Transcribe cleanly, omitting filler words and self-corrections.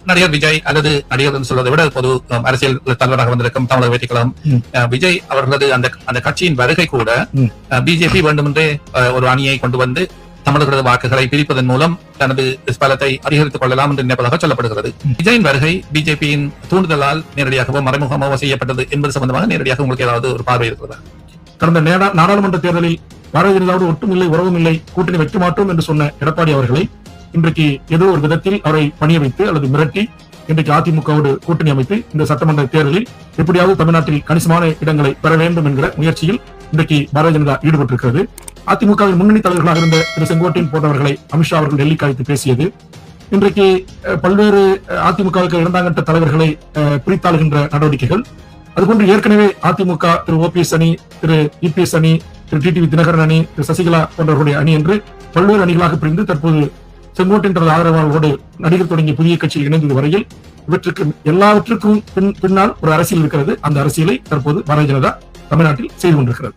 நடிகர் விஜய் அல்லது நடிகர் சொல்வதை விட பொது அரசியல் தலைவராக வந்திருக்கும் தமிழக வெற்றி கழகம் விஜய் அவர்களது அந்த கட்சியின் வருகை கூட பிஜேபி வேண்டுமென்றே ஒரு அணியை கொண்டு வந்து தமிழர்களது வாக்குகளை பிரிப்பதன் மூலம் தனது பலத்தை அதிகரித்துக் கொள்ளலாம் என்று நினைப்பதாக சொல்லப்படுகிறது. விஜயின் வருகை பிஜேபியின் தூண்டுதலால் நேரடியாகவோ மறைமுகமாகவோ செய்யப்பட்டது என்பது சம்பந்தமாக நேரடியாக உங்களுக்கு ஏதாவது ஒரு பார்வை இருக்கிறதா? கடந்த நாடாளுமன்ற தேர்தலில் பாரதிய ஜனதாவோடு ஒட்டும் இல்லை, உறவும் இல்லை, கூட்டணி வைக்க மாட்டோம் என்று சொன்ன எடப்பாடி அவர்களை இன்றைக்கு ஏதோ ஒரு விதத்தில் அவரை பணிய வைத்து அல்லது மிரட்டி இன்றைக்கு அதிமுகவோடு கூட்டணி அமைத்து இந்த சட்டமன்ற தேர்தலில் எப்படியாவது தமிழ்நாட்டில் கணிசமான இடங்களை பெற வேண்டும் என்கிற முயற்சியில் இன்றைக்கு பாரதிய ஜனதா ஈடுபட்டிருக்கிறது. அதிமுகவின் முன்னணி தலைவர்களாக இருந்த திரு செங்கோட்டையன் போன்றவர்களை அமித்ஷா அவர்கள் டெல்லிக்கு அழைத்து பேசியது. இன்றைக்கு பல்வேறு அதிமுகவுக்கு இரண்டாம் கட்ட தலைவர்களை பிரித்தாளுகின்ற நடவடிக்கைகள், அதுபோன்று ஏற்கனவே அதிமுக திரு ஓபிஎஸ் அணி, திரு இபிஎஸ் அணி, திரு டிடிவி தினகரன் அணி, திரு சசிகலா போன்றவர்களுடைய அணி என்று பல்வேறு அணிகளாக பிரிந்து தற்போது செங்கோட்டையன் ஆதரவாளர்களோடு நடிகர் தொடங்கிய புதிய கட்சியில் இணைந்தது வரையில் இவற்றுக்கு எல்லாவற்றுக்கும் பின்னால் ஒரு அரசியல் இருக்கிறது. அந்த அரசியலை தற்போது பாரதிய ஜனதா தமிழ்நாட்டில் செய்து கொண்டிருக்கிறது.